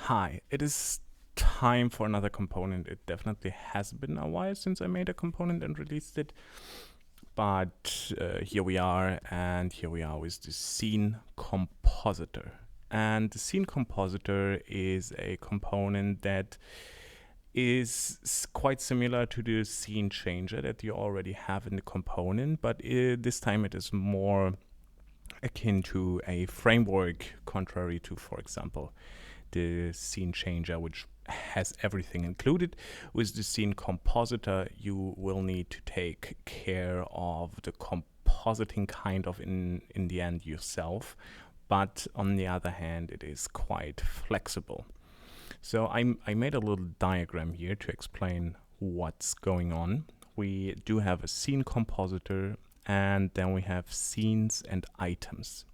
Hi, it is time for another component. It definitely has been a while since I made a component and released it. But here we are, and here we are with the SceneCompositor. And the SceneCompositor is a component that is quite similar to the SceneChanger that you already have in the component, but this time it is more akin to a framework, contrary to, for example, the SceneChanger, which has everything included. With the SceneCompositor, you will need to take care of the compositing kind of in the end yourself, but on the other hand, it is quite flexible. So I made a little diagram here to explain what's going on. We do have a SceneCompositor, and then we have scenes and items.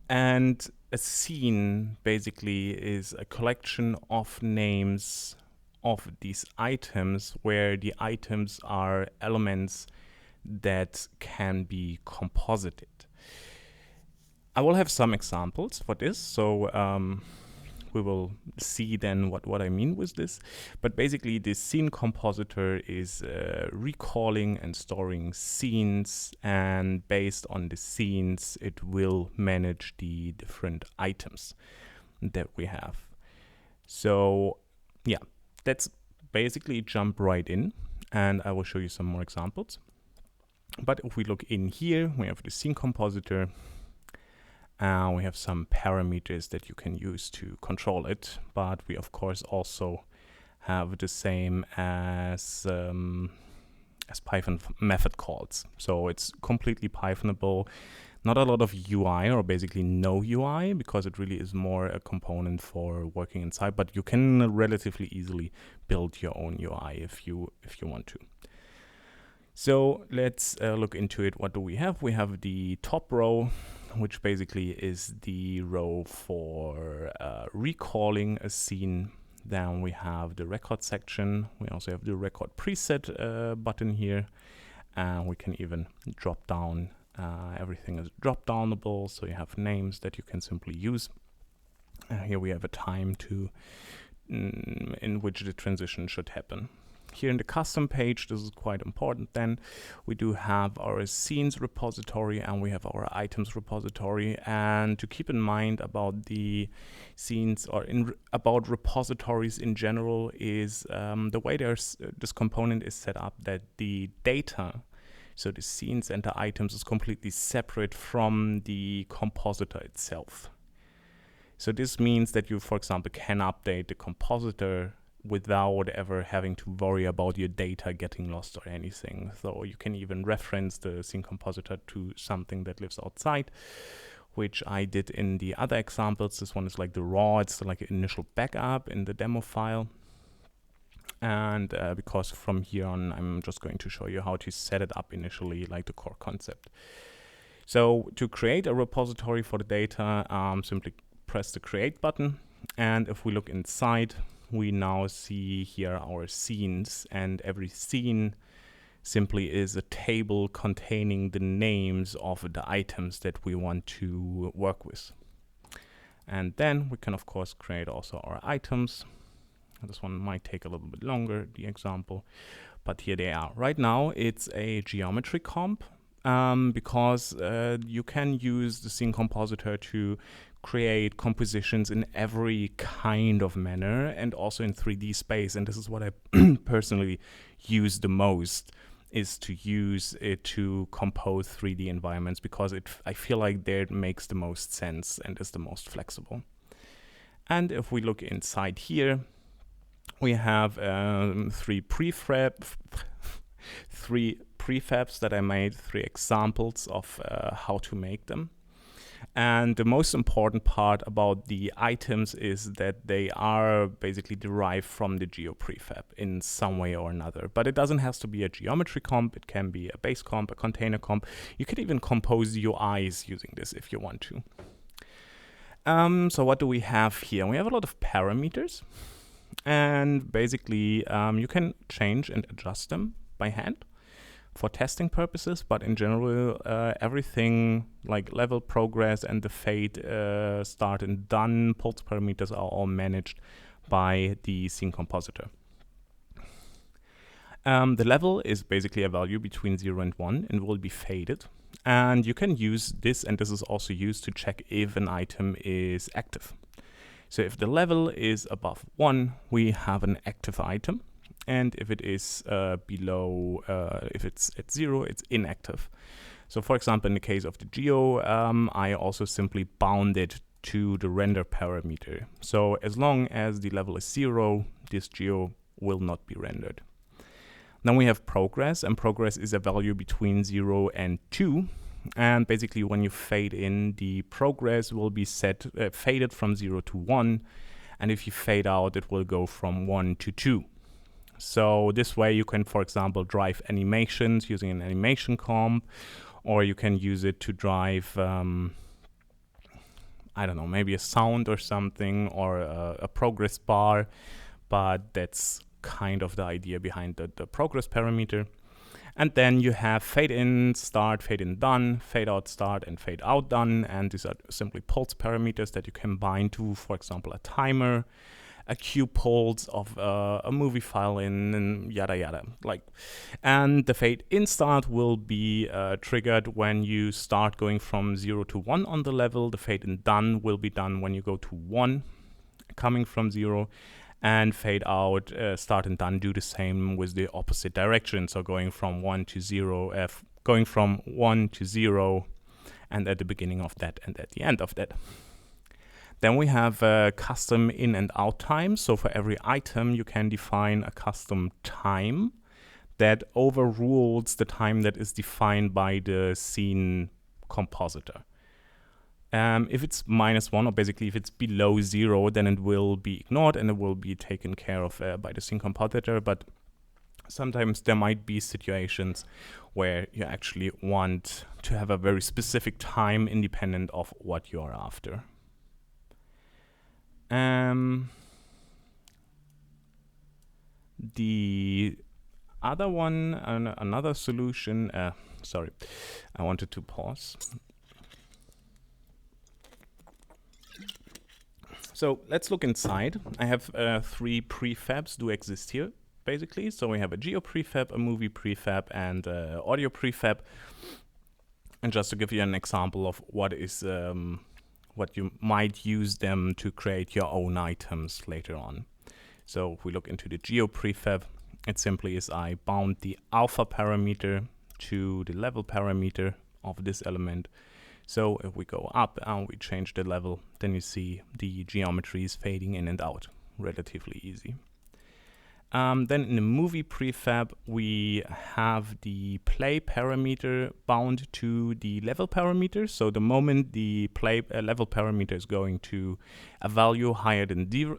And a scene basically is a collection of names of these items, where the items are elements that can be composited. I will have some examples for this, so we will see then what I mean with this. But basically, the SceneCompositor is recalling and storing scenes, and based on the scenes, it will manage the different items that we have. So yeah, let's basically jump right in, and I will show you some more examples. But if we look in here, we have the SceneCompositor. We have some parameters that you can use to control it, but we of course also have the same as Python method calls. So it's completely Pythonable, not a lot of UI, or basically no UI, because it really is more a component for working inside, but you can relatively easily build your own UI if you want to. So let's look into it. What do we have? We have the top row, which basically is the row for recalling a scene. Then we have the record section. We also have the record preset button here. And we can even drop down. Everything is drop downable, so you have names that you can simply use. Here we have a time in which the transition should happen. Here in the custom page, this is quite important then, we do have our scenes repository and we have our items repository. And to keep in mind about the scenes, or about repositories in general, is the way this component is set up, that the data, so the scenes and the items, is completely separate from the compositor itself. So this means that you, for example, can update the compositor without ever having to worry about your data getting lost or anything. So you can even reference the SceneCompositor to something that lives outside, which I did in the other examples. This one is like the raw, it's like an initial backup in the demo file. And because from here on, I'm just going to show you how to set it up initially, like the core concept. So to create a repository for the data, simply press the create button. And if we look inside, we now see here our scenes, and every scene simply is a table containing the names of the items that we want to work with. And then we can of course create also our items. This one might take a little bit longer, the example, but here they are. Right now it's a geometry comp, because you can use the SceneCompositor to create compositions in every kind of manner, and also in 3D space. And this is what I personally use the most, is to use it to compose 3D environments, because I feel like there it makes the most sense and is the most flexible. And if we look inside here, we have three prefabs that I made, 3 examples of how to make them. And the most important part about the items is that they are basically derived from the GeoPrefab in some way or another. But it doesn't have to be a geometry comp, it can be a base comp, a container comp. You could even compose UIs using this if you want to. So what do we have here? We have a lot of parameters. And basically you can change and adjust them by hand. for testing purposes, but in general, everything like level, progress, and the fade, start and done pulse parameters are all managed by the SceneCompositor. The level is basically a value between 0 and 1 and will be faded. And you can use this, and this is also used to check if an item is active. So if the level is above 1, we have an active item. And if it is below, if it's at 0, it's inactive. So for example, in the case of the geo, I also simply bound it to the render parameter. So as long as the level is 0, this geo will not be rendered. Then we have progress, and progress is a value between 0 and 2. And basically when you fade in, the progress will be set faded from 0 to 1. And if you fade out, it will go from 1 to 2. So this way you can, for example, drive animations using an animation comp, or you can use it to drive, I don't know, maybe a sound or something, or a progress bar, but that's kind of the idea behind the progress parameter. And then you have fade in, start, fade in, done, fade out, start, and fade out, done. And these are simply pulse parameters that you can bind to, for example, a timer, a cue pulse of a movie file in, and yada yada. And the fade in start will be triggered when you start going from 0 to 1 on the level. The fade in done will be done when you go to 1, coming from 0. And fade out, start and done do the same with the opposite direction. So going from 1 to 0, going from 1 to 0, and at the beginning of that and at the end of that. Then we have custom in and out time. So for every item, you can define a custom time that overrules the time that is defined by the SceneCompositor. If it's -1, or basically if it's below 0, then it will be ignored and it will be taken care of by the SceneCompositor. But sometimes there might be situations where you actually want to have a very specific time independent of what you're after. The other one, another solution, sorry, I wanted to pause. So let's look inside. I have 3 prefabs do exist here, basically. So we have a geo prefab, a movie prefab, and audio prefab. And just to give you an example of what is what you might use them to create your own items later on. So if we look into the geo prefab, it simply is I bound the alpha parameter to the level parameter of this element. So if we go up and we change the level, then you see the geometry is fading in and out. Relatively easy. Then in the movie prefab, we have the play parameter bound to the level parameter. So the moment the play level parameter is going to a value higher than 0,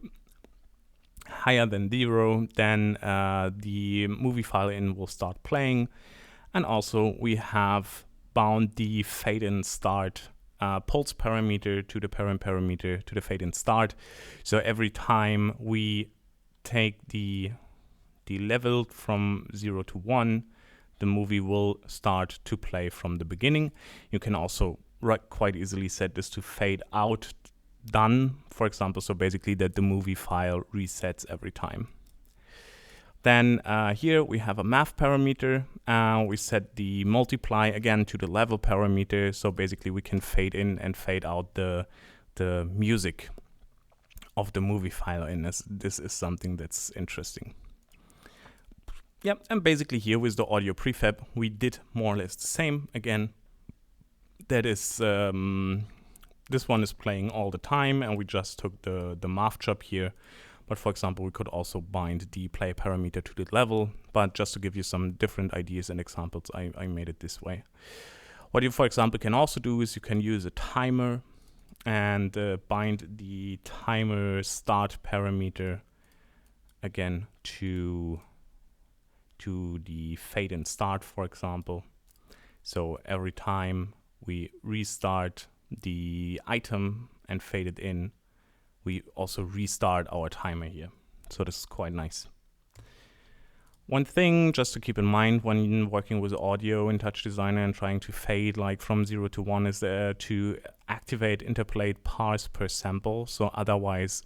then the movie file in will start playing. And also we have bound the fade in start pulse parameter to the parent parameter to the fade in start. So every time we take the level from 0 to 1, the movie will start to play from the beginning. You can also quite easily set this to fade out done, for example, so basically that the movie file resets every time. Then here we have a math parameter. We set the multiply again to the level parameter. So basically we can fade in and fade out the music of the movie file in this. This is something that's interesting. Yep, and basically here with the audio prefab, we did more or less the same again. That is, this one is playing all the time, and we just took the math job here. But for example, we could also bind the play parameter to the level. But just to give you some different ideas and examples, I made it this way. What you, for example, can also do is you can use a timer and bind the timer start parameter again to the fade and start, for example. So every time we restart the item and fade it in, we also restart our timer here. So this is quite nice. One thing just to keep in mind when working with audio in Touch Designer and trying to fade like from 0 to 1 is to activate interpolate parse per sample. So otherwise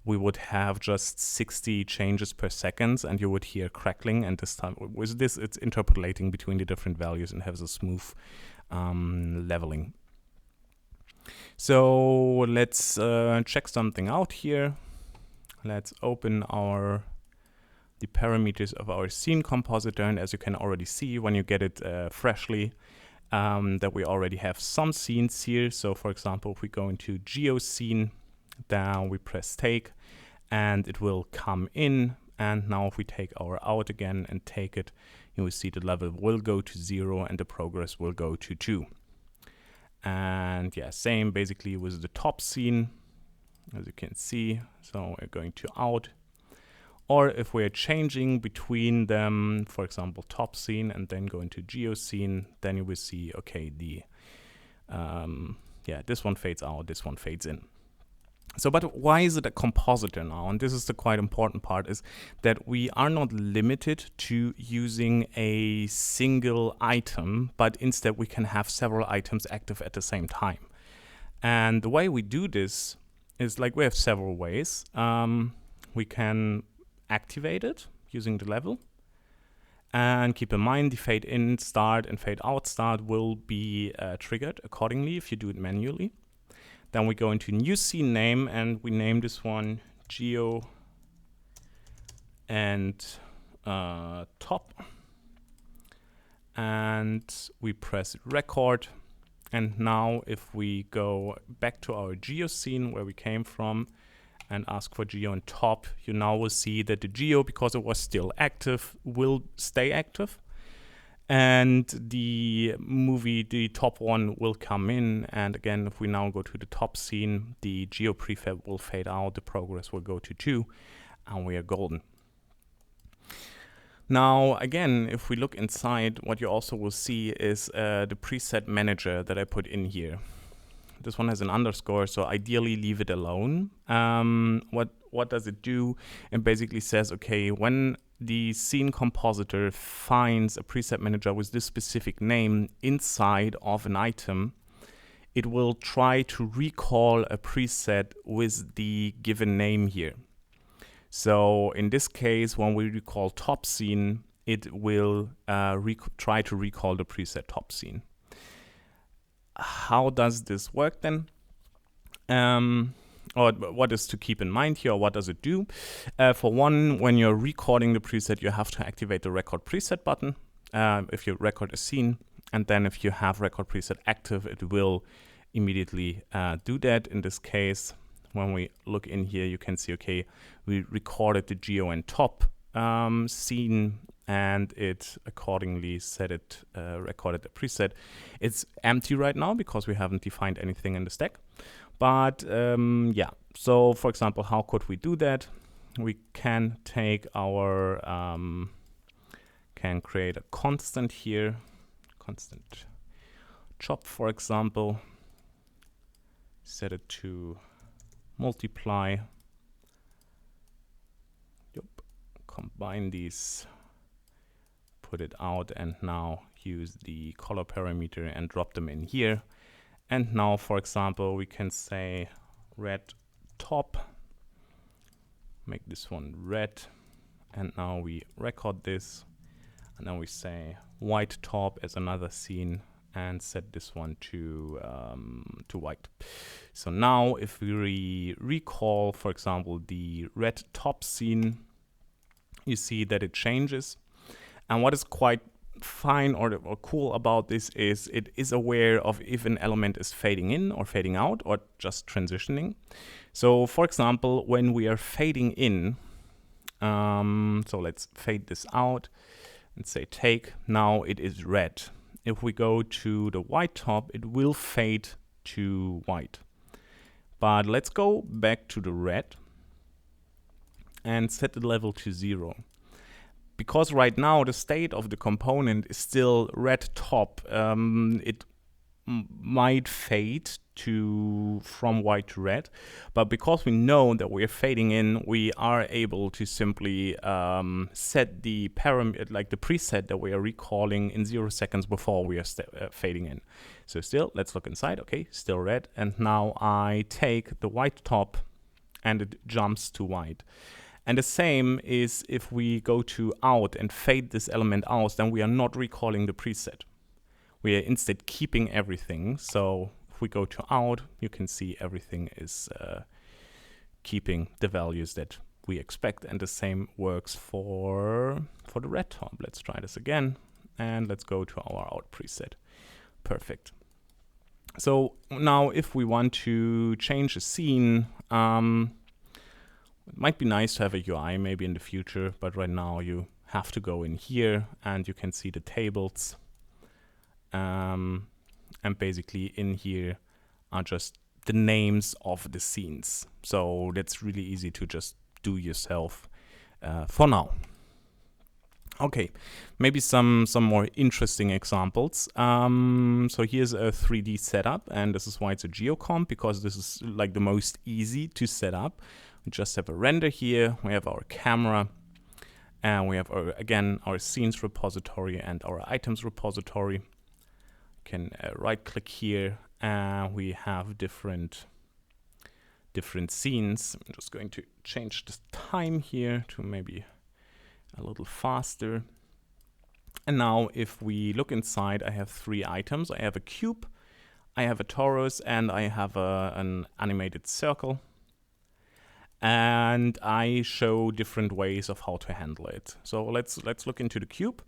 we would have just 60 changes per second and you would hear crackling, and this time with this it's interpolating between the different values and has a smooth leveling. So let's check something out here. Let's open the parameters of our SceneCompositor, and as you can already see when you get it freshly, that we already have some scenes here. So for example, if we go into GeoScene, then we press take and it will come in, and now if we take our out again and take it, you will see the level will go to 0 and the progress will go to 2. And yeah, same basically with the top scene, as you can see. So we're going to out, or if we're changing between them, for example, top scene and then go into GeoScene, then you will see, okay, this one fades out, this one fades in. So, but why is it a compositor now? And this is the quite important part, is that we are not limited to using a single item, but instead we can have several items active at the same time. And the way we do this is like we have several ways. We can activate it using the level. And keep in mind the fade in start and fade out start will be triggered accordingly if you do it manually. Then we go into new scene name and we name this one Geo and top. And we press record. And now if we go back to our Geo scene where we came from and ask for Geo and top, you now will see that the Geo, because it was still active, will stay active. And the top one will come in. And again, if we now go to the top scene, the Geo prefab will fade out, the progress will go to 2, and we are golden. Now, again, if we look inside, what you also will see is the preset manager that I put in here. This one has an underscore, so ideally leave it alone. What does it do? It basically says, okay, when the SceneCompositor finds a preset manager with this specific name inside of an item, it will try to recall a preset with the given name here. So in this case, when we recall top scene, it will try to recall the preset top scene. How does this work then? Or what is to keep in mind here, or what does it do? For one, when you're recording the preset, you have to activate the record preset button if you record a scene. And then if you have record preset active, it will immediately do that. In this case, when we look in here, you can see, okay, we recorded the Geo and top scene, and it accordingly recorded the preset. It's empty right now because we haven't defined anything in the stack. But yeah, so for example, how could we do that? We can take our, can create a constant here, constant chop, for example, set it to multiply, combine these, put it out, and now use the color parameter and drop them in here. And now, for example, we can say red top, make this one red, and now we record this, and then we say white top as another scene and set this one to white. So now if we recall, for example, the red top scene, you see that it changes. And what is quite fine or cool about this is it is aware of if an element is fading in or fading out or just transitioning. So for example, when we are fading in, so let's fade this out and say take, now it is red. If we go to the white top, it will fade to white. But let's go back to the red and set the level to 0. Because right now the state of the component is still red top, it might fade from white to red, but because we know that we're fading in, we are able to simply set the parameter, like the preset that we are recalling in 0 seconds before we are fading in. So still, let's look inside. Okay, still red, and now I take the white top and it jumps to white. And the same is if we go to out and fade this element out, then we are not recalling the preset. We are instead keeping everything. So if we go to out, you can see everything is keeping the values that we expect. And the same works for the red top. Let's try this again. And let's go to our out preset. Perfect. So now if we want to change a scene, it might be nice to have a UI maybe in the future, but right now you have to go in here and you can see the tables. And basically in here are just the names of the scenes. So that's really easy to just do yourself for now. Okay, maybe some more interesting examples. So here's a 3D setup, and this is why it's a geocomp, because this is like the most easy to set up. We just have a render here, we have our camera, and we have again our scenes repository and our items repository. You can right click here, and we have different scenes. I'm just going to change the time here to maybe a little faster. And now if we look inside, I have 3 items. I have a cube, I have a torus, and I have an animated circle. And I show different ways of how to handle it. So let's look into the cube.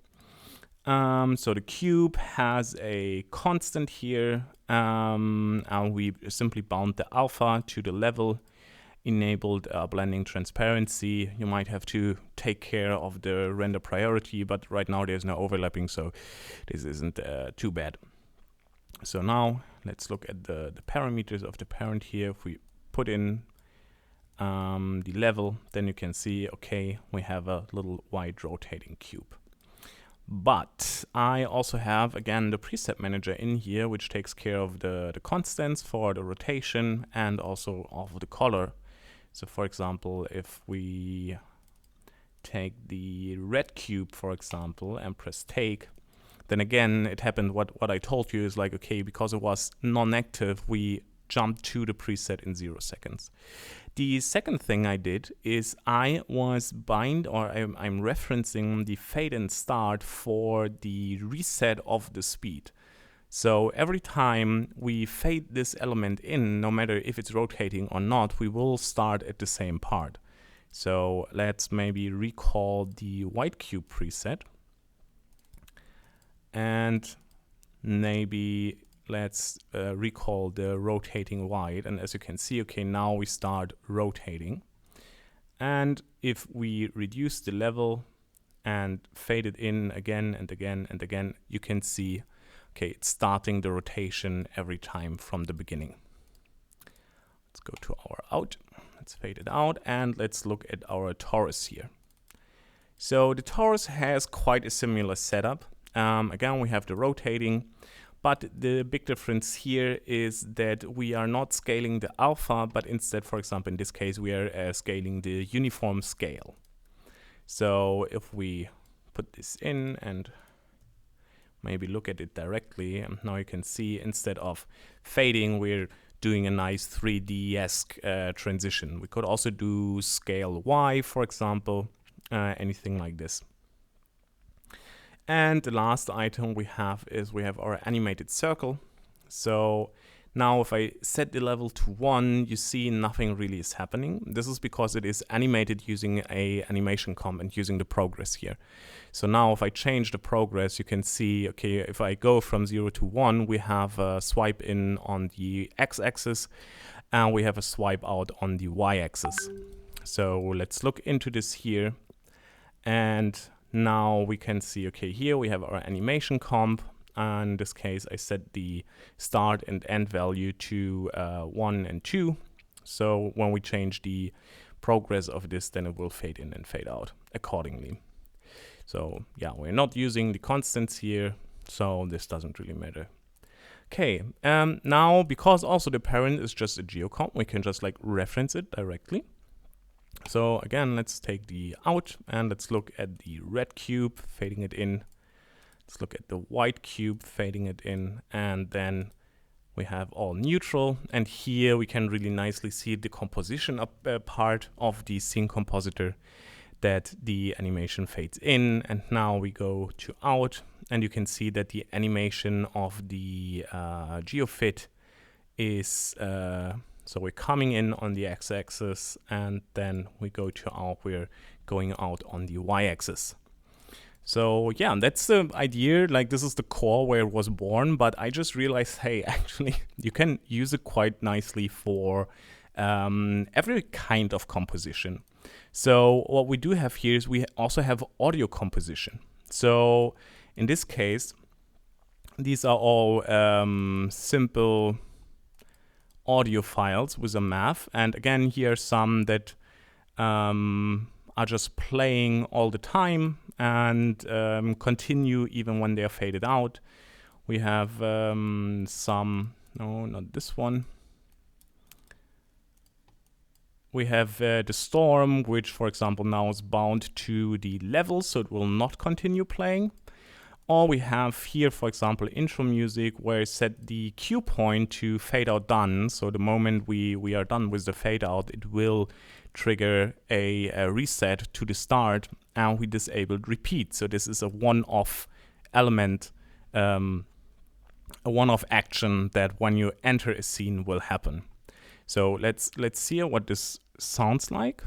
So the cube has a constant here, and we simply bound the alpha to the level, enabled blending transparency. You might have to take care of the render priority, but right now there's no overlapping, so this isn't too bad. So now let's look at the parameters of the parent here. If we put in the level, then you can see, okay, we have a little white rotating cube. But I also have, again, the preset manager in here, which takes care of the constants for the rotation and also of the color. So for example, if we take the red cube, for example, and press take, then again, it happened what I told you is like, okay, because it was non-active, we jumped to the preset in 0 seconds. The second thing I did is I was I'm referencing the fade and start for the reset of the speed. So every time we fade this element in, no matter if it's rotating or not, we will start at the same part. So let's maybe recall the white cube preset. And maybe let's recall the rotating white. And as you can see, okay, now we start rotating. And if we reduce the level and fade it in again and again and again, you can see, okay, it's starting the rotation every time from the beginning. Let's go to our out. Let's fade it out, and let's look at our torus here. So the torus has quite a similar setup. Again, we have the rotating, but the big difference here is that we are not scaling the alpha, but instead, for example, in this case, we are scaling the uniform scale. So if we put this in and maybe look at it directly, and now you can see instead of fading, we're doing a nice 3D-esque transition. We could also do scale Y, for example, anything like this. And the last item we have is we have our animated circle. So now if I set the level to 1, you see nothing really is happening. This is because it is animated using a animation comp and using the progress here. So now if I change the progress, you can see, okay, if I go from 0 to 1, we have a swipe in on the x-axis and we have a swipe out on the y-axis. So let's look into this here. And now we can see, okay, here we have our animation comp. In this case, I set the start and end value to 1 and 2. So when we change the progress of this, then it will fade in and fade out accordingly. So yeah, we're not using the constants here, so this doesn't really matter. Okay, now because also the parent is just a geocomp, we can just like reference it directly. So again, let's take the out and let's look at the red cube, fading it in. Let's look at the white cube, fading it in, and then we have all neutral. And here we can really nicely see the composition part of the SceneCompositor, that the animation fades in. And now we go to out, and you can see that the animation of the geofit is so we're coming in on the x-axis, and then we go to out, we're going out on the y-axis. So yeah, that's the idea. Like, this is the core where it was born, but I just realized, hey, actually you can use it quite nicely for every kind of composition. So what we do have here is we also have audio composition. So in this case, these are all simple audio files with a math. And again, here are some that are just playing all the time and continue even when they are faded out. We have some, no, not this one. We have the storm, which, for example, now is bound to the level, so it will not continue playing. Or we have here, for example, intro music, where I set the cue point to fade out done. So the moment we are done with the fade out, it will trigger a reset to the start, and we disabled repeat. So this is a one-off element, a one-off action that when you enter a scene will happen. So let's see what this sounds like.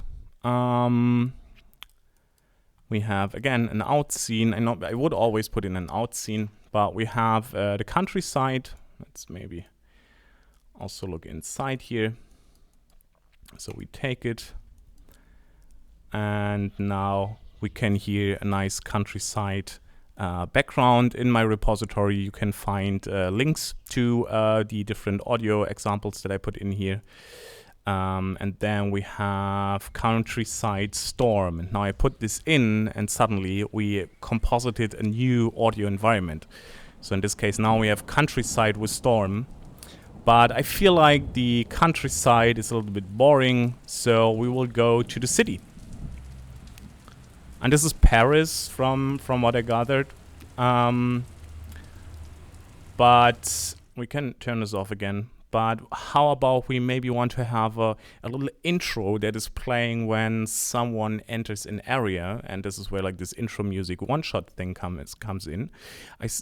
We have, again, an out scene. I would always put in an out scene, but we have the countryside. Let's maybe also look inside here. So we take it, and now we can hear a nice countryside background. In my repository, you can find links to the different audio examples that I put in here. And then we have countryside storm. And now I put this in, and suddenly we composited a new audio environment. So in this case, now we have countryside with storm. But I feel like the countryside is a little bit boring, so we will go to the city. And this is Paris from what I gathered. But we can turn this off again. But how about we maybe want to have a little intro that is playing when someone enters an area, and this is where like this intro music one-shot thing comes in.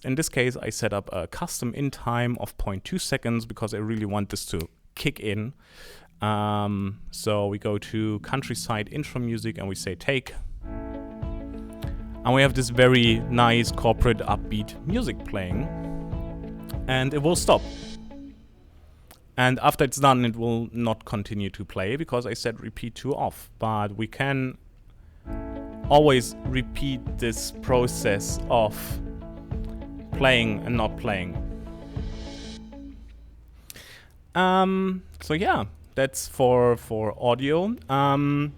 In this case, I set up a custom in time of 0.2 seconds because I really want this to kick in. So we go to countryside intro music and we say take. And we have this very nice corporate upbeat music playing, and it will stop. And after it's done, it will not continue to play because I set repeat to off. But we can always repeat this process of playing and not playing. So yeah, that's for audio. In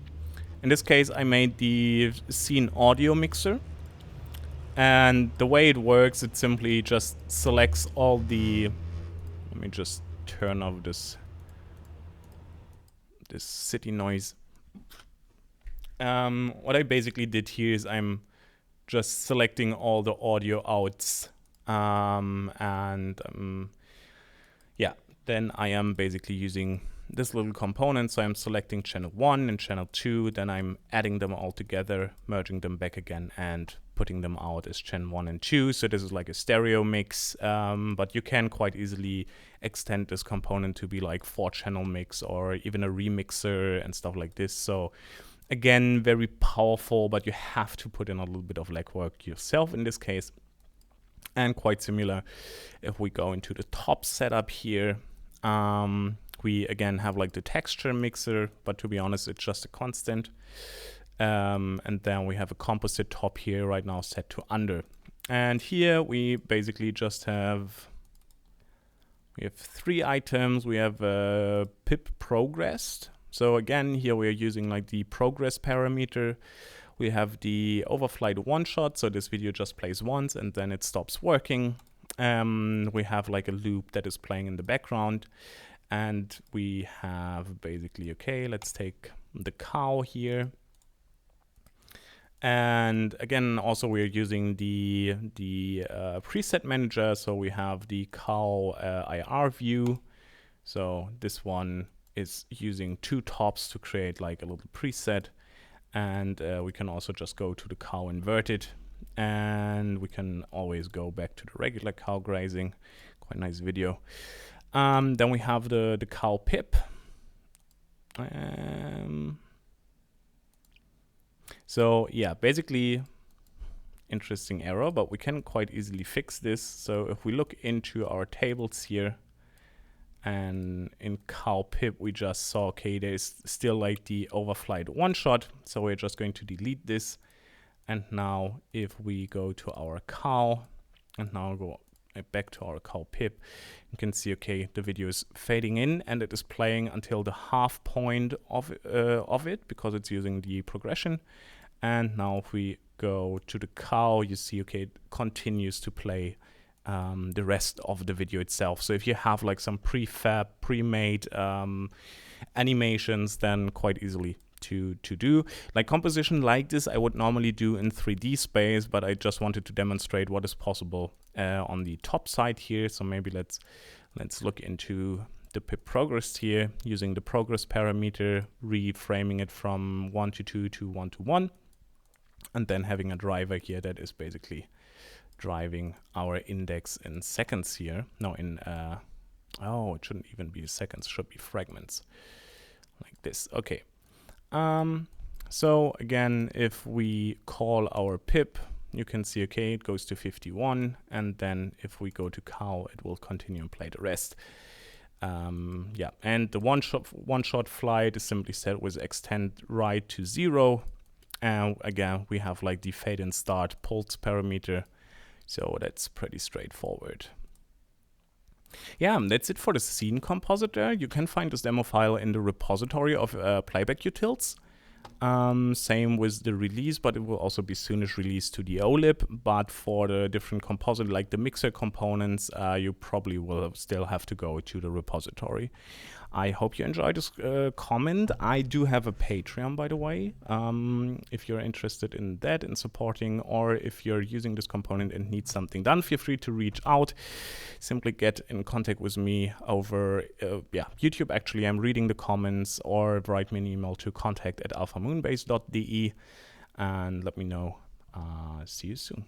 this case, I made the scene audio mixer. And the way it works, it simply just selects all the... Let me just turn off this city noise. What I basically did here is I'm just selecting all the audio outs, yeah, then I am basically using this little component. So I'm selecting channel 1 and channel 2, then I'm adding them all together, merging them back again, and putting them out as channel 1 and 2. So this is like a stereo mix, but you can quite easily extend this component to be like 4-channel mix or even a remixer and stuff like this. So again, very powerful, but you have to put in a little bit of legwork yourself in this case. And quite similar, if we go into the top setup here, we again have like the texture mixer, but to be honest, it's just a constant. And then we have a composite top here right now set to under. And here we basically just have, we have 3 items. We have pip progressed. So again, here we are using like the progress parameter. We have the overflight one shot. So this video just plays once and then it stops working. We have like a loop that is playing in the background, and we have basically, okay, let's take the cow here. And again, also we're using the preset manager. So we have the cow IR view. So this one is using two tops to create like a little preset. And we can also just go to the cow inverted, and we can always go back to the regular cow grazing. Quite nice video. Then we have the cow pip. So yeah, basically interesting error, but we can quite easily fix this. So if we look into our tables here, and in cow pip we just saw, okay, there's still like the overflight one shot, so we're just going to delete this. And now if we go to our cow and now go back to our cow pip, you can see, okay, the video is fading in and it is playing until the half point of it, because it's using the progression. And now if we go to the cow, you see, okay, it continues to play the rest of the video itself. So if you have like some prefab, pre-made animations, then quite easily to do. Like composition like this, I would normally do in 3D space, but I just wanted to demonstrate what is possible on the top side here. So maybe let's look into the pip progress here, using the progress parameter, reframing it from 1 to 2 to 1 to 1, and then having a driver here that is basically driving our index in seconds here. No, in oh, it shouldn't even be seconds, should be fragments like this. Okay. So again, if we call our pip, you can see, okay, it goes to 51, and then if we go to cow, it will continue and play the rest. Yeah, and the one shot flight is simply set with extend right to 0. And again, we have like the fade and start pulse parameter. So that's pretty straightforward. Yeah, that's it for the SceneCompositor. You can find this demo file in the repository of playback utils. Same with the release, but it will also be soonish released to the OLIP. But for the different composite, like the mixer components, you probably will still have to go to the repository. I hope you enjoyed this comment. I do have a Patreon, by the way. If you're interested in that, in supporting, or if you're using this component and need something done, feel free to reach out. Simply get in contact with me over YouTube. Actually, I'm reading the comments, or write me an email to contact@alphamoonbase.berlin and let me know. See you soon.